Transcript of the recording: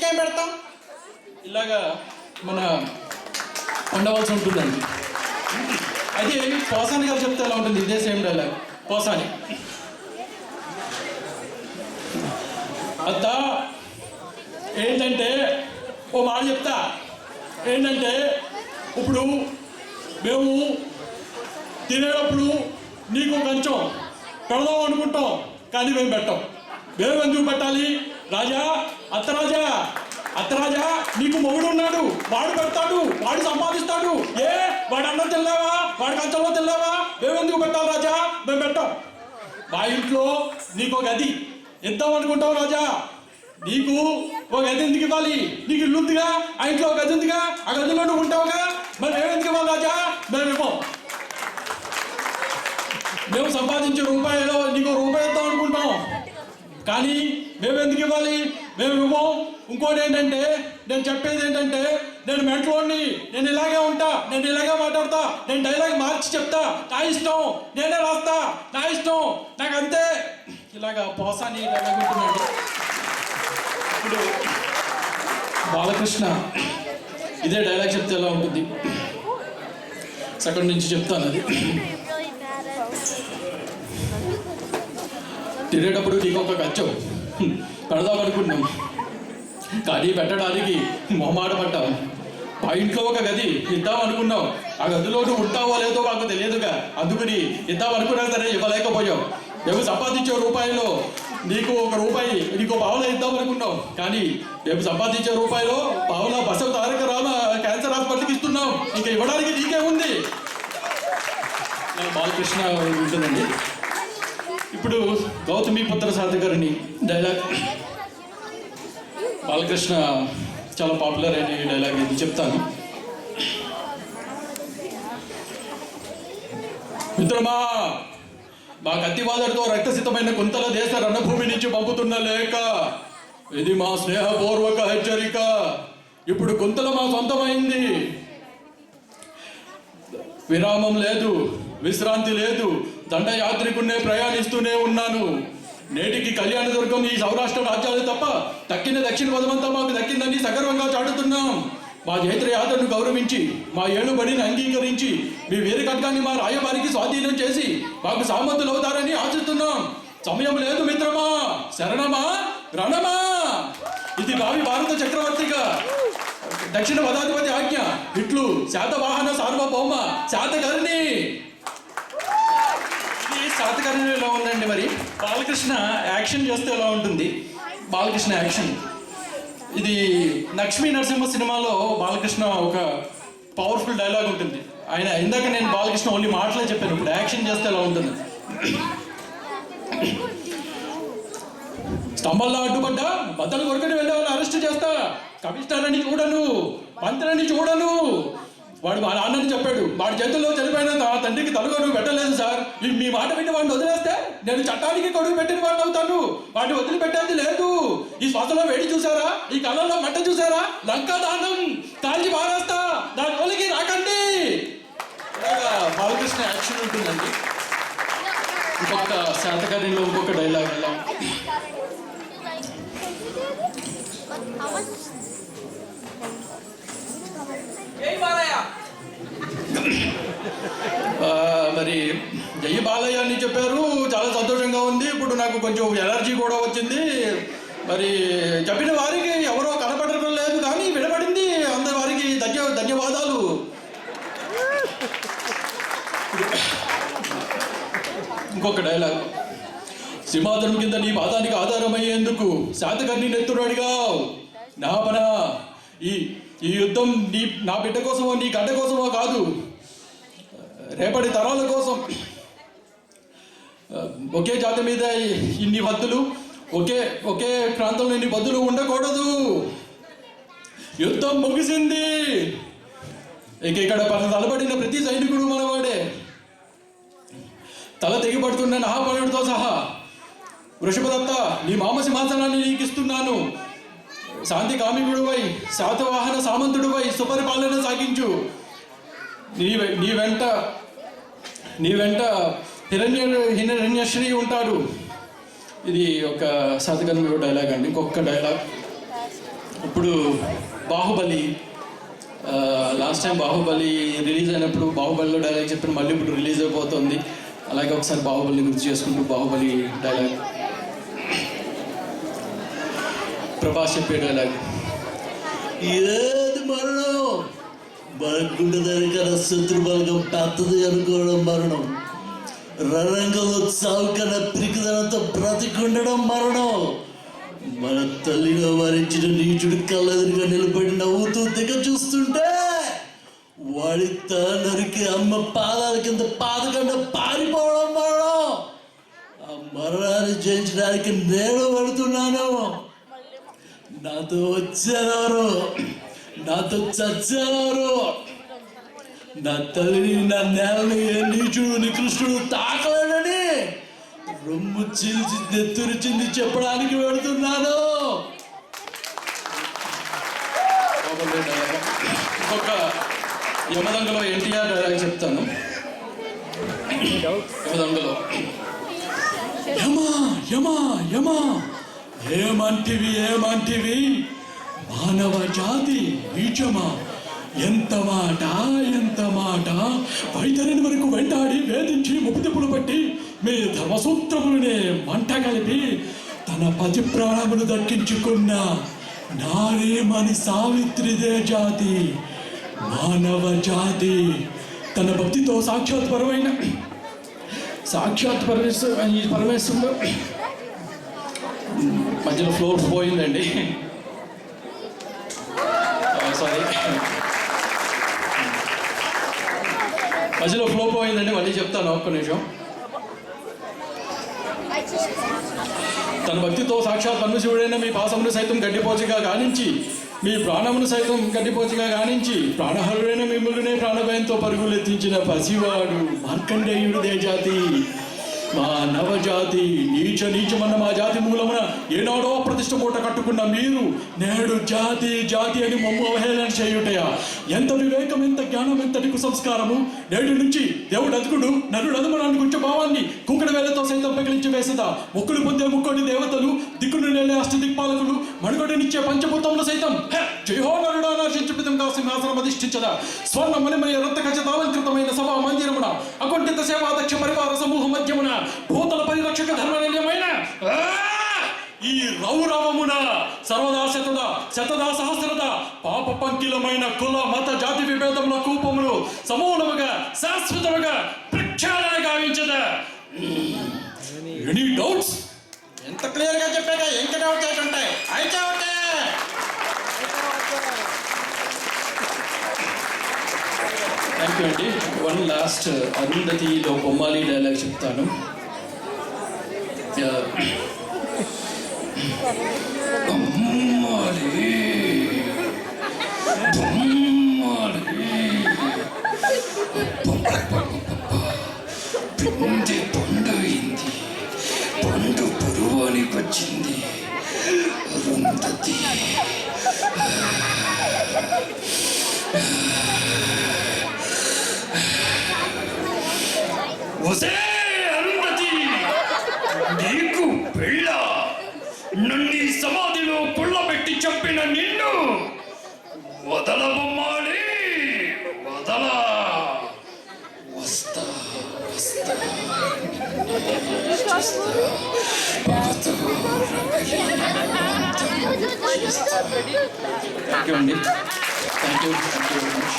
నీకేం పెడతాం? ఇలాగా మన ఉండవలసి ఉంటుందండి. అయితే పోసాని గారు చెప్తే ఎలా ఉంటుంది, ఇదే సేమ్ డైలాగ్. పోసాని, అత్త ఏంటంటే ఓ మాట చెప్తా, ఏంటంటే ఇప్పుడు మేము తినేటప్పుడు నీకు కొంచెం పెడదాం అనుకుంటాం, కానీ మేము పెట్టాం. మేము ఎందుకు పెట్టాలి? రాజా, అత్తరాజా నీకు మొగుడు ఉన్నాడు, వాడు పెడతాడు, వాడు సంపాదిస్తాడు. వాడు అన్నం తిన్నావా, వాడి కంచంలో తిన్నావా? మేము ఎందుకు పెట్టాలి రాజా? మేము పెట్టాం. మా ఇంట్లో నీకు ఒక గది ఇద్దాం అనుకుంటావు రాజా, నీకు ఒక గది ఎందుకు ఇవ్వాలి? నీకు ఇల్లు ఉందిగా, ఆ ఇంట్లో ఒక గది ఉందిగా, ఆ గదిలో నువ్వు ఉంటావుగా, మరి మేము ఎందుకు ఇవ్వాలి రాజా? మేము ఇవ్వం. మేము సంపాదించే రూపాయలో నీకు రూపాయి ఇద్దాం అనుకుంటాం, కానీ మేము ఎందుకు ఇవ్వాలి? మేము ఇవ్వం. ఇంకోటి ఏంటంటే, నేను చెప్పేది ఏంటంటే, నేను మెంట్లోని, నేను ఇలాగే ఉంటా, నేను ఇలాగే మాట్లాడతా, నేను డైలాగ్ మార్చి చెప్తా, నా ఇష్టం, నేనే రాస్తా, నా ఇష్టం, నాకు అంతే. ఇలాగా పోసాని డైలాగ్ ఉంటుందండి. ఇప్పుడు బాలకృష్ణ ఇదే డైలాగ్ చెప్తే ఎలా ఉంటుంది, సెకండ్ నుంచి చెప్తాను. అది తినేటప్పుడు నీకు ఒక కచ్చం పెడదాం అనుకున్నాం, కానీ పెట్టడానికి మొహమాట పడ్డాం. మా ఇంట్లో ఒక గది ఇద్దాం అనుకున్నాం, ఆ గదిలో నువ్వు ఉంటావో లేదో మాకు తెలియదుగా, అందుకని ఇద్దాం అనుకున్నా సరే ఇవ్వలేకపోయాం. మేము సంపాదించే రూపాయలో నీకు ఒక రూపాయి, నీకు పావులా ఇద్దాం అనుకున్నాం, కానీ మేము సంపాదించే రూపాయలో పావులా బసవ తారక రామ క్యాన్సర్ హాస్పిటల్కి ఇస్తున్నాం, ఇంకా ఇవ్వడానికి నీకే ఉంది. బాలకృష్ణ ఉంటుందండి. ఇప్పుడు గౌతమిపుత్ర శాతకర్ణి డైలాగ్, బాలకృష్ణ చాలా పాపులర్ అయిన ఈ డైలాగ్ ఇది చెప్తాను. మిత్రమా, మా కత్తివాదడితో రక్తసితమైన కుంతల దేశ రణభూమి నుంచి పంపుతున్న లేక ఇది మా స్నేహపూర్వక హెచ్చరిక. ఇప్పుడు కుంతల మా సొంతమైంది, విరామం లేదు, విశ్రాంతి లేదు, దండయాత్రికున్నే ప్రయాణిస్తూనే ఉన్నాను. నేటికి కళ్యాణదుర్గం ఈ సౌరాష్ట్ర రాజ్యాలు తప్ప దక్కిన దక్షిణ పదమంతా మాకు దక్కిందని సగర్వంగా చాటుతున్నాం. మా జైత్ర యాత్రను గౌరవించి, మా ఏలుబడిని అంగీకరించి, మీ వీర ఖడ్గాన్ని మా రాయబారికి స్వాధీనం చేసి మాకు సామంతులు అవుతారని ఆశిస్తున్నాం. సమయం లేదు మిత్రమా, శరణమా, రణమా. ఇది భావి భారత చక్రవర్తిగా దక్షిణ పదాధిపతి ఆజ్ఞ. ఇట్లు శాతవాహన సార్వభౌమ శాతకర్ణి. ఇది శాతకర్ణి ఎలా ఉందండి. మరి బాలకృష్ణ యాక్షన్ చేస్తే ఎలా ఉంటుంది? బాలకృష్ణ యాక్షన్ ఇది లక్ష్మీ నరసింహ సినిమాలో బాలకృష్ణ ఒక పవర్ఫుల్ డైలాగ్ ఉంటుంది. ఆయన ఇందాక నేను బాలకృష్ణ ఓన్లీ మాటలే చెప్పాను, ఇప్పుడు యాక్షన్ చేస్తే ఎలా ఉంటుంది. స్తంభాల్లో అడ్డుపడ్డా బద్దలు కొడుకుని వెళ్ళే వాళ్ళు అరెస్ట్ చేస్తా, కమిషనర్ అని చూడను, మంత్రిని చూడను. వాడు మా నాన్నని చెప్పాడు, వాడి చేతుల్లో చనిపోయిన తండ్రికి తలుగొడుగు పెట్టలేదు సార్, మీ మాట విని వాడిని వదిలేస్తే నేను చట్టానికి కొడుకు పెట్టిన వాడిని అవుతాను, వాడిని వదిలిపెట్టేది లేదు. ఈ శ్వాసలో వేడి చూసారా, ఈ కళ్ళల్లో మంట చూసారా, లంకా దానం కాల్చి మారేస్తా, దాని జోలికి రాకండి. బాలకృష్ణ యాక్షన్ ఉంటుందండి. ఇంకొక శాతకర్ణిలో ఇంకొక డైలాగ్ ఎలా మరి జై బాలయ్య అని చెప్పారు, చాలా సంతోషంగా ఉంది. ఇప్పుడు నాకు కొంచెం ఎలర్జీ కూడా వచ్చింది. మరి చెప్పిన వారికి ఎవరో కనపడటం లేదు, కానీ వినపడింది. అందరి వారికి ధన్యవాదాలు. ఇంకొక డైలాగ్, సింహాసనం కింద నీ పాదానికి ఆధారమయ్యేందుకు శాతకర్ణి నెత్తురాడిగావు. నా పన ఈ యుద్ధం నా బిడ్డ కోసమో నీ గడ్డ కోసమో కాదు, రేపటి తరాల కోసం. ఒకే జాతి మీద ఇన్ని వద్దులు, ఒకే ప్రాంతంలో ఇన్ని బద్దులు ఉండకూడదు. యుద్ధం ముగిసింది, ఇక్కడ తలబడిన ప్రతి సైనికుడు మనవాడే. తల తెగిపడుతున్న మహాబలుడితో సహా వృషభదత్త, నీ మామ సింహాసనాన్ని నీకు ఇస్తున్నాను. శాంతి కామికుడువై, శాతవాహన సామంతుడువై సుపరిపాలన సాగించు. నీ వెంట హిరణ్యశ్రీ ఉంటాడు. ఇది ఒక శాతకర్ణి డైలాగ్ అండి. ఇంకొక డైలాగ్, ఇప్పుడు Baahubali, last time Baahubali release అయినప్పుడు బాహుబలిలో డైలాగ్ చెప్పిన మళ్ళీ ఇప్పుడు రిలీజ్ అయిపోతుంది. అలాగే ఒకసారి బాహుబలిని గుర్తు చేసుకుంటూ బాహుబలి డైలాగ్, ప్రభాస్ చెప్పే డైలాగ్, ఏది మరణం మనకుండ దగ్గర శత్రుబలగం పెద్దది అనుకోవడం మరణం, రణంగంలో చావు కన్నా పిరికిదనంతో బ్రతికుండడం మరణం, మన తల్లిగా వరించిన నీచుడు కళ్ళెదురుగా నిలబడి నవ్వుతూ దిగ చూస్తుంటే వాడి తనరికి అమ్మ పాదాల కింద పాదకండ పారిపోవడం మరణం. ఆ మరణాన్ని జయించడానికి నేను వెళుతున్నాను. నాతో వచ్చేవారు, నాతో చచ్చేవారు, నా తల్లిని నా నేలని నీచుడు నికృష్ణుడు తాకలేడని రొమ్ము చీల్చి నెత్తురిచింది చెప్పడానికి వెళుతున్నాను. ఇంకొక యమదంగలో ఎన్టీఆర్ డైలాగ్ చెప్తాను. యమదంగలో, యమా యమా యమా ఏమంటివి ఏమంటివి, మానవ జాతి నీచమా, ఎంత మాట ఎంత మాట, వైతరిని వరకు వెంటాడి వేధించి ముప్పుతిప్పులు పట్టి మీ ధర్మసూత్రములనే మంట కలిపి తన పతి ప్రాణములు దక్కించుకున్న నారీమణి సావిత్రిదే జాతి, మానవ జాతి. తన భక్తితో సాక్షాత్ పరమేశ్వరుడు మధ్యలో ఫ్లోర్ పోయిందండి, సారీ, మధ్యలో ఫ్లో పోయిందండి, మళ్ళీ చెప్తాను ఒక్క నిమిషం. తన భక్తితో సాక్షాత్ పరమశివుడైన మీ పాసమును సైతం గడ్డిపోచిగా గానించి, మీ ప్రాణమును సైతం గడ్డిపోచిగా గానించి, ప్రాణహరుడైన మిమ్మల్నే ప్రాణభయంతో పరుగులెత్తించిన పసివాడు మార్కండేయుడిదే జాతి, మా నవజాతి. నీచమన్న మా జాతి మూలమున ఏనాడో ప్రతిష్ట మూట కట్టుకున్న మీరు నేడు జాతి జాతి అని మమ్ము అవహేళన చేయుటయా? ఎంత వివేకం, ఎంత జ్ఞానం, ఎంతటి కుసంస్కారము! నేడు నుంచి దేవుడు అతుకుడు నరుడు అదుమనాన్ని గుంచే భావాన్ని కుంకడ వేలతో సైతం పగిలించి వేసదా? మొక్కులు పొందే ముక్కోటి దేవతలు, దిక్కును నేలే అష్ట దిక్పాలకులు, మనుగడనిచ్చే పంచభూతములు సైతం జయహో నరుడా నాశించుపితంగా సింహాసనం అధిష్ఠించదా? స్వర్ణ మణిమయ రక్త ఖచ్చితాలంకృతమైన సభా మందిరమున అకుంఠిత సేవాదక్ష పరివార సమూహ మధ్యమున భూతల పరిరక్షక ధర్మనిలయమైన ఈ రౌరవమున సర్వదా శతదా సహస్రద పాప పంకిలమైన కుల మత జాతి విభేదముల కూపములు సమూలముగా శాశ్వతముగా ప్రక్షాళన గావించదా? Any doubts? ఎంత క్లియర్ గా చెప్పాక ఇంకా డౌట్ ఉంటాయి. అయితే థ్యాంక్ యూ అండి. వన్ లాస్ట్ అరుంధతిలో బొమ్మాలి డైలాగ్ చెప్తాను. పిండి పండుయింది, పండు పరువానికి వచ్చింది అరుంధతి. అరుంధతి, నీకు పెళ్ళ? నన్ను సమాధిలో కుళ్ళబెట్టి చంపిన నిన్ను వదల బొమ్మాలి, వదల. వస్తా థ్యాంక్ యూ అండి. Thank you very much.